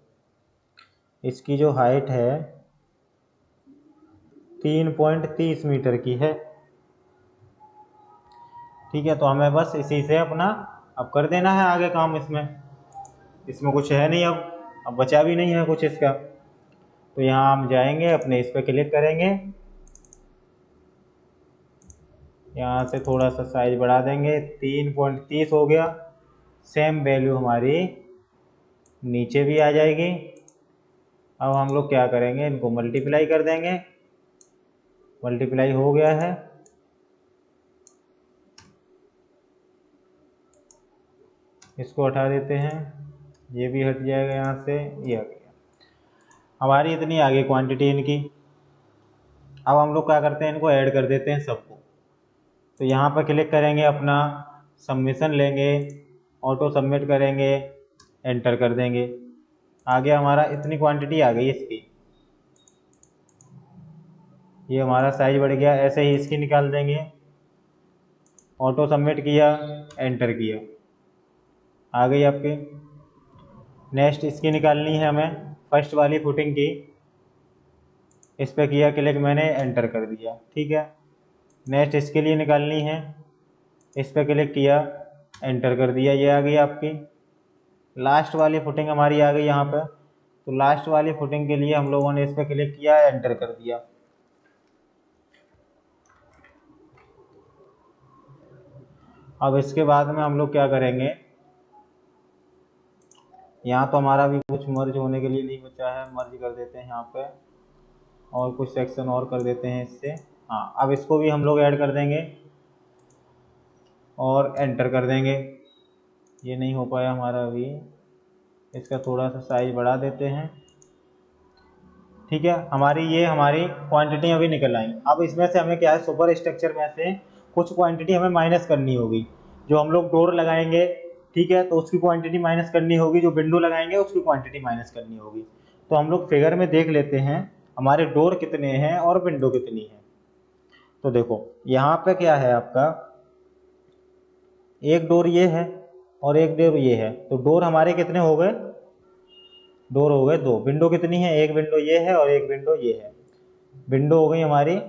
इसकी जो हाइट है 3.30 मीटर की है। ठीक है, तो हमें बस इसी से अपना अब कर देना है आगे काम। इसमें कुछ है नहीं, अब बचा भी नहीं है कुछ इसका। तो यहाँ हम जाएंगे, अपने इस पर क्लिक करेंगे, यहाँ से थोड़ा सा साइज बढ़ा देंगे, 3.30 हो गया। सेम वैल्यू हमारी नीचे भी आ जाएगी। अब हम लोग क्या करेंगे, इनको मल्टीप्लाई कर देंगे। मल्टीप्लाई हो गया है। इसको हटा देते हैं, ये भी हट जाएगा यहाँ से, ये आ गया। हमारी इतनी आ गई क्वांटिटी इनकी। अब हम लोग क्या करते हैं, इनको ऐड कर देते हैं सबको। तो यहाँ पर क्लिक करेंगे, अपना सबमिशन लेंगे, ऑटो सबमिट करेंगे, एंटर कर देंगे। आ गया हमारा, इतनी क्वांटिटी आ गई इसकी। ये हमारा साइज बढ़ गया। ऐसे ही इसकी निकाल देंगे, ऑटो सबमिट किया, एंटर किया, आ गई आपकी। नेक्स्ट इसकी निकालनी है हमें, फर्स्ट वाली फुटिंग की। इस पर किया क्लिक मैंने, एंटर कर दिया, ठीक है। नेक्स्ट इसके लिए निकालनी है, इस पर क्लिक किया, एंटर कर दिया, ये आ गई आपकी। लास्ट वाली फुटिंग हमारी आ गई यहाँ पर। तो लास्ट वाली फुटिंग के लिए हम लोगों ने इस पर क्लिक किया, एंटर कर दिया। अब इसके बाद में हम लोग क्या करेंगे, यहाँ तो हमारा भी कुछ मर्ज होने के लिए नहीं बचा है, मर्ज कर देते हैं यहाँ पे, और कुछ सेक्शन और कर देते हैं इससे। हाँ, अब इसको भी हम लोग ऐड कर देंगे और एंटर कर देंगे। ये नहीं हो पाया हमारा अभी, इसका थोड़ा सा साइज बढ़ा देते हैं, ठीक है। हमारी क्वांटिटी अभी निकल आई। अब इसमें से हमें क्या है, सुपर स्ट्रक्चर में से कुछ क्वांटिटी हमें माइनस करनी होगी। जो हम लोग डोर लगाएंगे, ठीक है, तो उसकी क्वांटिटी माइनस करनी होगी। जो विंडो लगाएंगे उसकी क्वांटिटी माइनस करनी होगी। तो हम लोग फिगर में देख लेते हैं हमारे डोर कितने हैं और विंडो कितनी है। तो देखो यहाँ पे क्या है आपका, एक डोर ये है और एक डोर ये है। तो डोर हमारे कितने हो गए, डोर हो गए दो। विंडो कितनी है, एक विंडो ये है और एक विंडो ये है। विंडो हो गई हमारी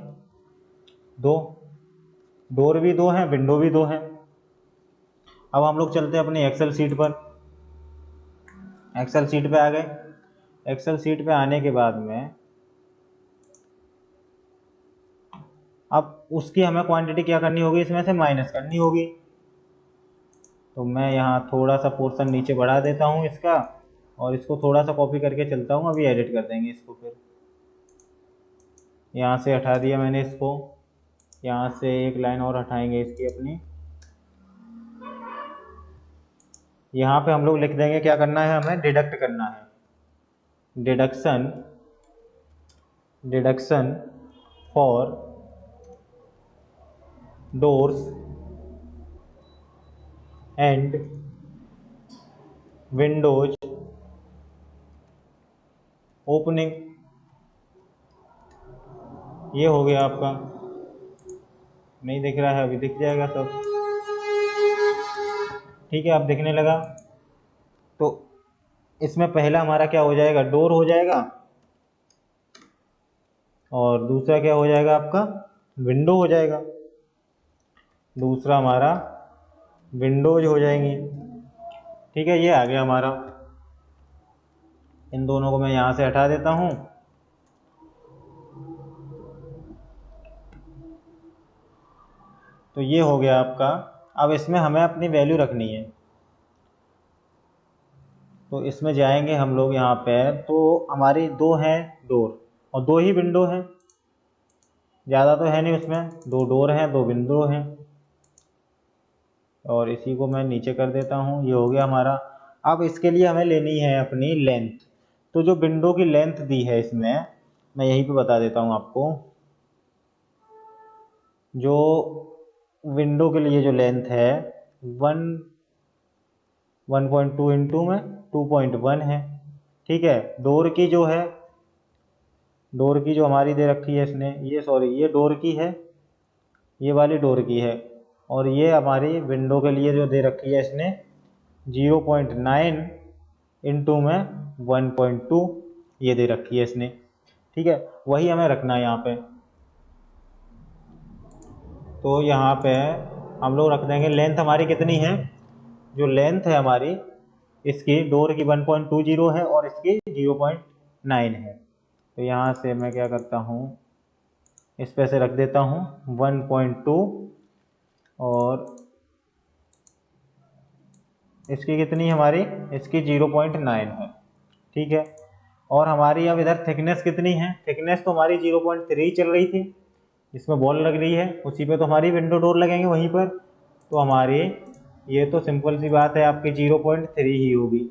दो, डोर भी दो हैं, विंडो भी दो हैं। अब हम लोग चलते हैं अपनी एक्सेल शीट पर। एक्सेल शीट पे आ गए। एक्सेल शीट पे आने के बाद में अब उसकी हमें क्वांटिटी क्या करनी होगी, इसमें से माइनस करनी होगी। तो मैं यहाँ थोड़ा सा पोर्शन नीचे बढ़ा देता हूँ इसका, और इसको थोड़ा सा कॉपी करके चलता हूँ। अभी एडिट कर देंगे इसको। फिर यहाँ से हटा दिया मैंने इसको, यहाँ से एक लाइन और हटाएंगे इसकी अपनी। यहाँ पे हम लोग लिख देंगे, क्या करना है हमें, डिडक्ट करना है। Deduction for doors and Windows opening. ये हो गया आपका। नहीं दिख रहा है, अभी दिख जाएगा सब, ठीक है। अब दिखने लगा। तो इसमें पहला हमारा क्या हो जाएगा, डोर हो जाएगा, और दूसरा क्या हो जाएगा आपका, विंडो हो जाएगा। दूसरा हमारा विंडोज हो जाएंगी, ठीक है। ये आ गया हमारा। इन दोनों को मैं यहाँ से हटा देता हूँ। तो ये हो गया आपका। अब इसमें हमें अपनी वैल्यू रखनी है। तो इसमें जाएंगे हम लोग यहाँ पे। तो हमारी दो हैं डोर और दो ही विंडो हैं, ज़्यादा तो है नहीं उसमें। दो डोर हैं, दो विंडो हैं, और इसी को मैं नीचे कर देता हूँ। ये हो गया हमारा। अब इसके लिए हमें लेनी है अपनी लेंथ। तो जो विंडो की लेंथ दी है इसमें, मैं यहीं पे बता देता हूँ आपको। जो विंडो के लिए जो लेंथ है 1.2 इंटू में 2.1 है, ठीक है। डोर की जो है, डोर की जो हमारी दे रखी है इसने, ये डोर की है, ये वाली डोर की है। और ये हमारी विंडो के लिए जो दे रखी है इसने 0.9 इंटू में 1.2 ये दे रखी है इसने, ठीक है। वही हमें रखना है यहाँ पे। तो यहाँ पे हम लोग रख देंगे, लेंथ हमारी कितनी है, जो लेंथ है हमारी इसकी डोर की 1.20 है और इसकी 0.9 है। तो यहाँ से मैं क्या करता हूँ, इस पे से रख देता हूँ 1.2 और इसकी कितनी हमारी, इसकी 0.9 है। ठीक है, और हमारी अब इधर थिकनेस कितनी है, थिकनेस तो हमारी 0.3 चल रही थी, इसमें बॉल लग रही है, उसी पे तो हमारी विंडो डोर लगेंगे वहीं पर, तो हमारी ये तो सिंपल सी बात है आपकी 0.3 ही होगी।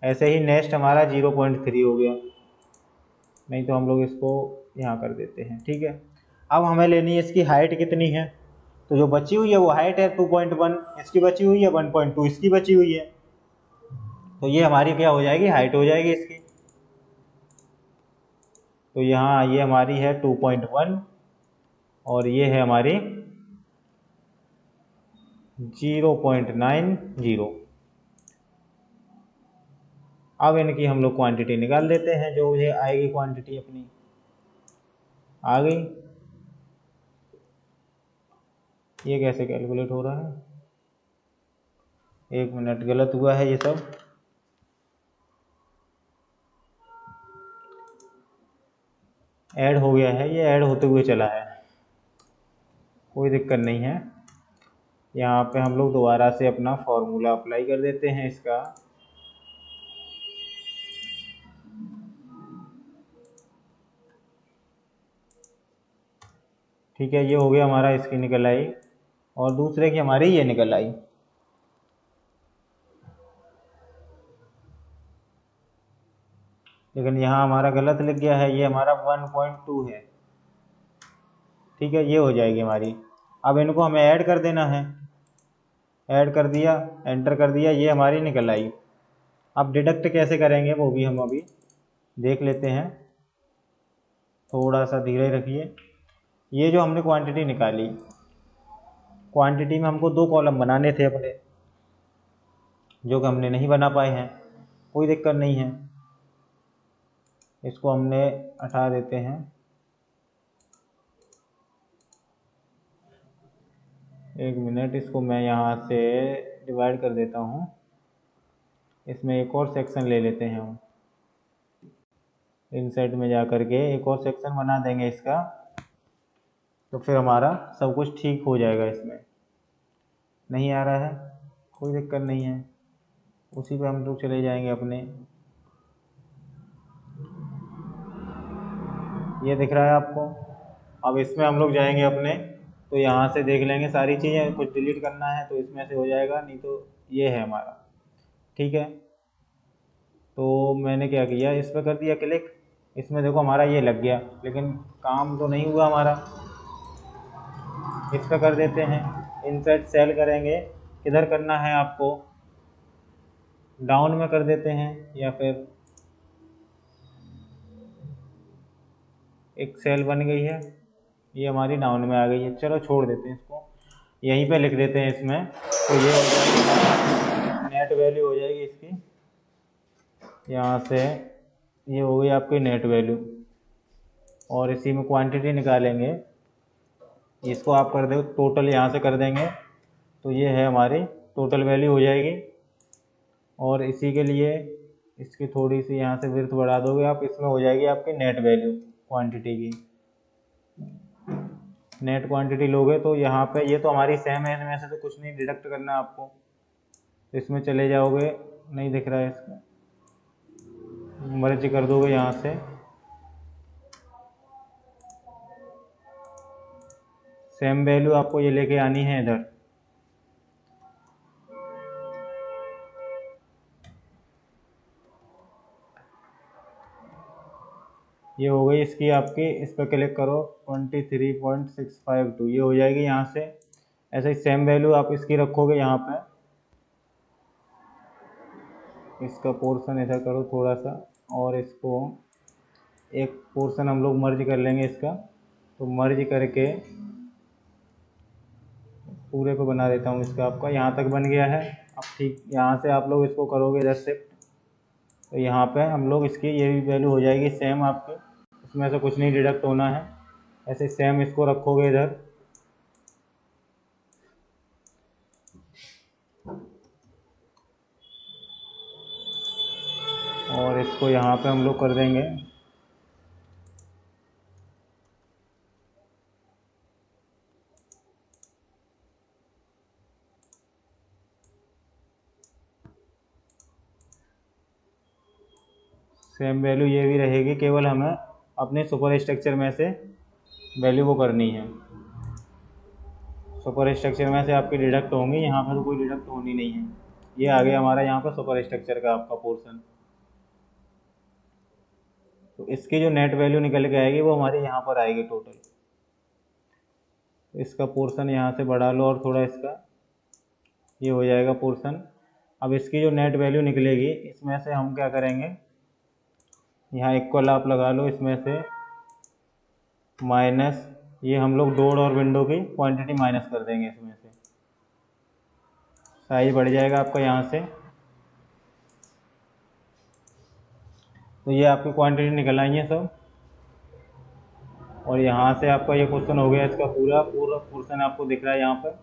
ऐसे ही नेक्स्ट हमारा 0.3 हो गया, नहीं तो हम लोग इसको यहाँ कर देते हैं। ठीक है, अब हमें लेनी है इसकी हाइट कितनी है, तो जो बची हुई है वो हाइट है 2.1, इसकी बची हुई है 1.2 इसकी बची हुई है, तो ये हमारी क्या हो जाएगी, हाइट हो जाएगी इसकी। तो यहाँ ये हमारी है 2.1 और ये है हमारी 0.90। अब इनकी हम लोग क्वांटिटी निकाल देते हैं, जो ये आएगी क्वांटिटी अपनी आ गई। ये कैसे कैलकुलेट हो रहा है, 1 मिनट, गलत हुआ है ये सब। ऐड हो गया है, ये ऐड होते हुए चला है, कोई दिक्कत नहीं है। यहाँ पे हम लोग दोबारा से अपना फॉर्मूला अप्लाई कर देते हैं इसका। ठीक है, ये हो गया हमारा, इसकी निकल आई, और दूसरे की हमारी ये निकल आई। लेकिन यहाँ हमारा गलत लिख गया है, ये हमारा 1.2 है। ठीक है, ये हो जाएगी हमारी। अब इनको हमें ऐड कर देना है, ऐड कर दिया, एंटर कर दिया, ये हमारी निकल आई। अब डिडक्ट कैसे करेंगे वो भी हम अभी देख लेते हैं, थोड़ा सा धीरे रखिए। ये जो हमने क्वांटिटी निकाली, क्वांटिटी में हमको 2 कॉलम बनाने थे अपने, जो कि हमने नहीं बना पाए हैं, कोई दिक्कत नहीं है, इसको हमने हटा देते हैं। एक मिनट, इसको मैं यहाँ से डिवाइड कर देता हूँ, इसमें एक और सेक्शन ले लेते हैं हम, इनसाइड में जा कर के एक और सेक्शन बना देंगे इसका, तो फिर हमारा सब कुछ ठीक हो जाएगा। इसमें नहीं आ रहा है, कोई दिक्कत नहीं है, उसी पे हम लोग चले जाएंगे अपने। ये दिख रहा है आपको, अब इसमें हम लोग जाएंगे अपने, तो यहाँ से देख लेंगे सारी चीज़ें, कुछ डिलीट करना है तो इसमें से हो जाएगा, नहीं तो ये है हमारा। ठीक है, तो मैंने क्या किया, इस पर कर दिया क्लिक, इसमें देखो हमारा ये लग गया, लेकिन काम तो नहीं हुआ हमारा। इस पर कर देते हैं, इंसर्ट सेल करेंगे, किधर करना है आपको, डाउन में कर देते हैं, या फिर एक सेल बन गई है, ये हमारी डाउन में आ गई है, चलो छोड़ देते हैं इसको, यहीं पे लिख देते हैं इसमें। तो ये हो जाएगी नेट वैल्यू हो जाएगी इसकी, यहाँ से ये हो गई आपकी नेट वैल्यू, और इसी में क्वांटिटी निकालेंगे, इसको आप कर दो टोटल, यहाँ से कर देंगे, तो ये है हमारी टोटल वैल्यू हो जाएगी। और इसी के लिए इसकी थोड़ी सी यहाँ से विड्थ बढ़ा दोगे आप, इसमें हो जाएगी आपकी नेट वैल्यू क्वांटिटी की। नेट क्वांटिटी लोगे तो यहाँ पे ये तो हमारी सेम है, इसमें से तो कुछ नहीं डिडक्ट करना है आपको, इसमें चले जाओगे, नहीं दिख रहा है इसका, मर्ज कर दोगे यहाँ से, सेम वैल्यू आपको ये लेके आनी है इधर। ये हो गई इसकी आपकी, इस पर क्लिक करो, 23.652 ये हो जाएगी यहाँ से। ऐसे ही सेम वैल्यू आप इसकी रखोगे यहाँ पे, इसका पोर्शन इधर करो थोड़ा सा, और इसको एक पोर्शन हम लोग मर्ज कर लेंगे इसका, तो मर्ज करके पूरे पे बना देता हूँ इसका, आपका यहाँ तक बन गया है। अब ठीक यहाँ से आप लोग इसको करोगे इधर शिफ्ट, तो यहाँ पे हम लोग इसकी ये भी वैल्यू हो जाएगी सेम आपकी, इसमें से कुछ नहीं डिडक्ट होना है। ऐसे सेम इसको रखोगे इधर, और इसको यहाँ पे हम लोग कर देंगे, सेम वैल्यू ये भी रहेगी, केवल हमें अपने सुपर स्ट्रक्चर में से वैल्यू वो करनी है। सुपर स्ट्रक्चर में से आपकी डिडक्ट होंगी, यहाँ पर तो कोई डिडक्ट होनी नहीं है। ये आ गया हमारा यहाँ पर सुपर स्ट्रक्चर का आपका पोर्शन। तो इसकी जो नेट वैल्यू निकल के आएगी वो हमारी यहाँ पर आएगी टोटल। इसका पोर्शन यहाँ से बढ़ा लो और थोड़ा इसका, ये हो जाएगा पोर्शन। अब इसकी जो नेट वैल्यू निकलेगी इसमें से हम क्या करेंगे, यहाँ इक्वल आप लगा लो, इसमें से माइनस ये हम लोग डोर और विंडो की क्वांटिटी माइनस कर देंगे, इसमें से साइज बढ़ जाएगा आपका यहाँ से। तो ये आपकी क्वांटिटी निकल आई है सब। और यहाँ से आपका ये क्वेश्चन हो गया, इसका पूरा पूरा पोर्शन आपको दिख रहा है यहाँ पर।